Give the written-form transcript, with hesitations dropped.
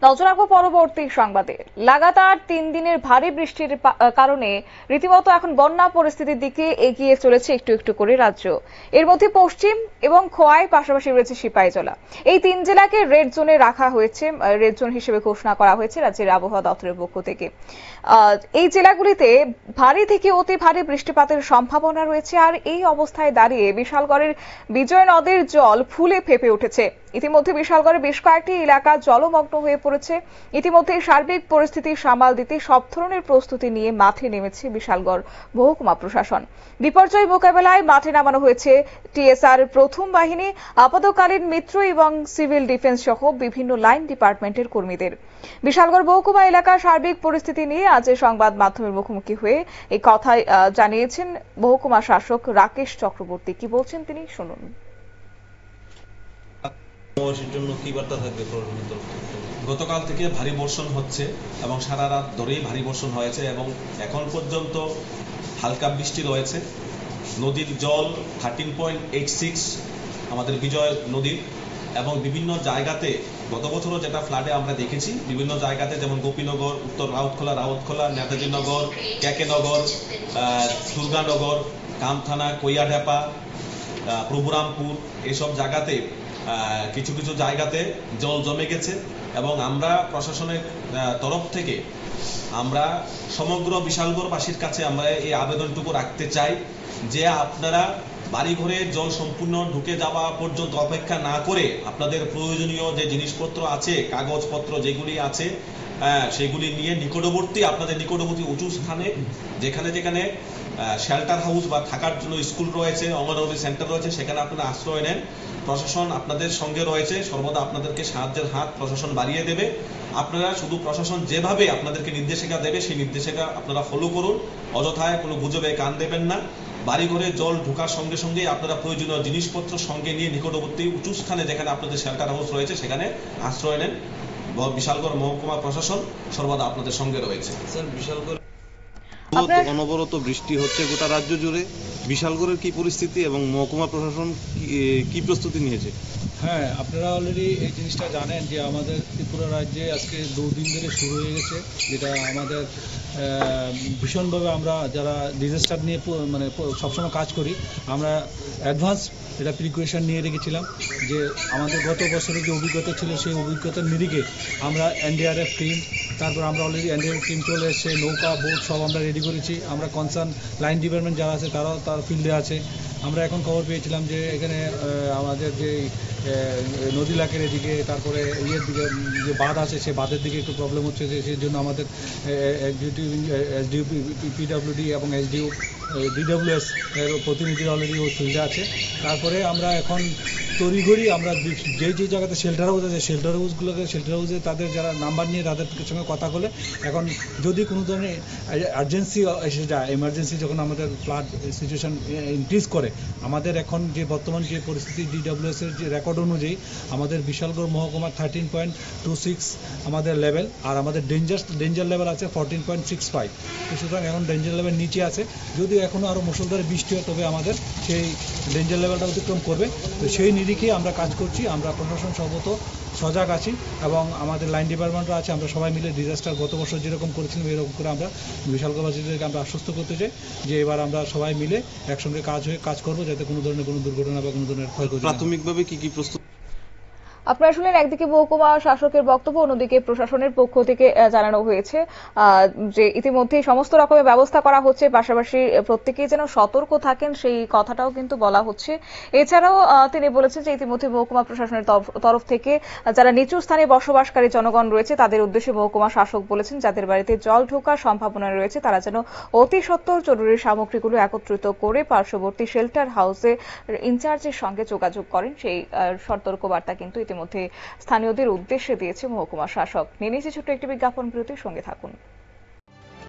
নজর রাখবো পরবর্তী সংবাদে। লাগাতার 3 দিনের ভারী বৃষ্টির কারণে রীতিমতো এখন বন্যা পরিস্থিতির দিকে এগিয়ে চলেছে একটু একটু করে রাজ্য। এর মধ্যে পশ্চিম এবং খোয়াই, পাশাপাশি রয়েছে সিপাহীজলা। এই 3 জেলাকে রেড জোনে রাখা হয়েছে, রেড জোন হিসেবে ঘোষণা করা হয়েছে রাজ্যের আবহাওয়া দপ্তরের পক্ষ থেকে। এই জেলাগুলিতে ভারী থেকে অতি ভারী বৃষ্টিপাতের সম্ভাবনা রয়েছে। আর এই অবস্থায় দাঁড়িয়ে বিশালগড়ের বিজয় নদের জল ফুলে ফেঁপে উঠেছে। ইতিমধ্যে বিশালগড়ের বেশ কয়েকটি এলাকা জলমগ্ন হয়ে পড়েছে। ইতিমধ্যে সার্বিক পরিস্থিতি সামাল দিতে সব ধরনের প্রস্তুতি নিয়ে মাঠে নেমেছে বিশালগড় মহকুমা প্রশাসন। বিপর্যয় মোকাবেলায় মাঠে নামানো হয়েছে টিএসআর প্রথম বাহিনী, আপাতকালীন মিত্র এবং সিভিল ডিফেন্স সহ বিভিন্ন লাইন ডিপার্টমেন্টের কর্মীদের। বিশালগড় মহকুমা এলাকার সার্বিক পরিস্থিতি নিয়ে আজ সংবাদ মাধ্যমের মুখোমুখি হয়ে এই কথাই জানিয়েছেন মহকুমা শাসক রাকেশ চক্রবর্তী। কি বলছেন তিনি, শুনুন। জন্য কি বার্তা থাকবে প্রশাসনের তরফ থেকে? গতকাল থেকে ভারী বর্ষণ হচ্ছে এবং সারা রাত ধরেই ভারী বর্ষণ হয়েছে এবং এখন পর্যন্ত হালকা বৃষ্টি রয়েছে। নদীর জল 13.86 আমাদের বিজয় নদীর, এবং বিভিন্ন জায়গাতে গত বছরও যেটা ফ্লাডে আমরা দেখেছি, বিভিন্ন জায়গাতে যেমন গোপীনগর, উত্তর রাউতখোলা, নেতাজি নগর, কেকেনগর, দুর্গানগর, কামথানা, কৈয়াঢাপা, প্রভুরামপুর, এসব জায়গাতে কিছু কিছু জায়গাতে জল জমে গেছে। এবং আমরা প্রশাসনের তরফ থেকে আমরা সমগ্র বিশালগড়বাসীর কাছে আমরা এই আবেদনটুকু রাখতে চাই যে আপনারা বাড়িঘরে জল সম্পূর্ণ ঢুকে যাওয়া পর্যন্ত অপেক্ষা না করে আপনাদের প্রয়োজনীয় যে জিনিসপত্র আছে, কাগজপত্র যেগুলি আছে, সেগুলি নিয়ে আপনাদের নিকটবর্তী উঁচু স্থানে যেখানে যেখানে শেল্টার হাউস বা থাকার জন্য স্কুল রয়েছে, অঙ্গনওয়াড়ি সেন্টার রয়েছে, সেখানে আপনারা আশ্রয় নেন। প্রশাসন আপনাদের সঙ্গে রয়েছে, সর্বদা আপনাদেরকে সাহায্যের হাত প্রশাসন বাড়িয়ে দেবে। আপনারা শুধু প্রশাসন যেভাবে আপনাদেরকে নির্দেশিকা দেবে সেই নির্দেশিকা আপনারা ফলো করুন, অযথায় কোনো গুজবে কান দেবেন না। বাড়িঘরে জল ঢোকার সঙ্গে সঙ্গে আপনারা প্রয়োজনীয় জিনিসপত্র সঙ্গে নিয়ে নিকটবর্তী উঁচু স্থানে যেখানে আপনাদের শেল্টার হাউস রয়েছে সেখানে আশ্রয় নেন। বিশালগড় মহকুমা প্রশাসন সর্বদা আপনাদের সঙ্গে রয়েছে। স্যার, বিশালগড় অনবরত বৃষ্টি হচ্ছে গোটা রাজ্য জুড়ে, বিশালগড়ের কি পরিস্থিতি এবং মহকুমা প্রশাসন কি প্রস্তুতি নিয়েছে? হ্যাঁ, আপনারা অলরেডি এই জিনিসটা জানেন যে আমাদের ত্রিপুরা রাজ্যে আজকে 2 দিন ধরে শুরু হয়ে গেছে, যেটা আমাদের ভীষণভাবে আমরা যারা ডিজাস্টার নিয়ে মানে সবসময় কাজ করি, আমরা অ্যাডভান্স এটা প্রিকশন নিয়ে রেখেছিলাম যে আমাদের গত বছরের যে অভিজ্ঞতা ছিল সেই অভিজ্ঞতার নিরিখে আমরা এনডিআরএফ টিম, তারপর আমরা অলরেডি এনডিআরএফ টিম চলে এসছে, নৌকা বোট সব আমরা রেডি করেছি। আমরা কনসার্ন লাইন ডিপার্টমেন্ট যারা আছে তারাও তার ফিল্ডে আছে। আমরা এখন খবর পেয়েছিলাম যে এখানে আমাদের যে নদী লাকের এদিকে, তারপরে ইয়ের দিকে যে বাঁধ আছে সে বাঁধের দিকে একটু প্রবলেম হচ্ছে, যে সেই জন্য আমাদের এসডিও পিডব্লিউডি এবং এসডিও ডিডব্লিউএস এর প্রতিনিধিরা অলরেডি ওই ফিল্ডে আছে। তারপরে আমরা এখন তড়িঘড়ি আমরা যে জায়গাতে শেল্টার হাউস আছে শেল্টার হাউসে তাদের যারা নাম্বার নিয়ে তাদের সঙ্গে কথা বলে, এখন যদি কোনো ধরনের আর্জেন্সি এসে যায়, এমার্জেন্সি যখন আমাদের ফ্লাড সিচুয়েশন ইনক্রিজ করে, আমাদের এখন যে বর্তমান যে পরিস্থিতি ডিডব্লিউএস এর যে রেকর্ড অনুযায়ী আমাদের বিশালগড় মহকুমা 13.26 আমাদের লেভেল, আর আমাদের ডেঞ্জার লেভেল আছে 14.65। সুতরাং এখন ডেঞ্জার লেভেল নিচে আছে। যদি এখনও আরও মুষলধারে বৃষ্টি হয় তবে আমাদের সেই ডেঞ্জার লেভেলটা অতিক্রম করবে। তো সেই নিরিখে আমরা কাজ করছি, আমরা প্রশাসন সর্বত সজাগ আছি এবং আমাদের লাইন ডিপার্টমেন্টও আছে। আমরা সবাই মিলে ডিজাস্টার গত বছর যেরকম করেছিলাম এরকম করে আমরা বিশালগড়বাসীদেরকে আমরা আশ্বস্ত করতে চাই যে এবার আমরা সবাই মিলে একসঙ্গে কাজ করবো, যাতে কোনো ধরনের কোনো দুর্ঘটনা বা কোনো ধরনের ক্ষয়ক্ষতি। প্রাথমিকভাবে কি প্রস্তুত? আপনারা শুনলেন একদিকে মহকুমা শাসকের বক্তব্য, অন্যদিকে প্রশাসনের পক্ষ থেকে জানানো হয়েছে যে ইতিমধ্যে সমস্ত রকমের ব্যবস্থা করা হচ্ছে, পাশাপাশি প্রত্যেকেই যেন সতর্ক থাকেন সেই কথাটাও কিন্তু বলা হচ্ছে। এছাড়াও তিনি বলেছেন যে ইতিমধ্যে মহকুমা প্রশাসনের তরফ থেকে যারা নিচু স্থানে বসবাসকারী জনগণ রয়েছে তাদের উদ্দেশ্যে মহকুমা শাসক বলেছেন যাদের বাড়িতে জল ঢোকার সম্ভাবনা রয়েছে তারা যেন অতি সত্বর জরুরি সামগ্রীগুলো একত্রিত করে পার্শ্ববর্তী শেল্টার হাউসে ইনচার্জের সঙ্গে যোগাযোগ করেন। সেই সতর্কবার্তা কিন্তু ইতিমধ্যে স্থানীয়দের উদ্দেশ্যে দিয়েছে মহকুমা শাসক। নিয়ে নিয়েছি ছোট্ট একটি বিজ্ঞাপন বিরতির, সঙ্গে থাকুন।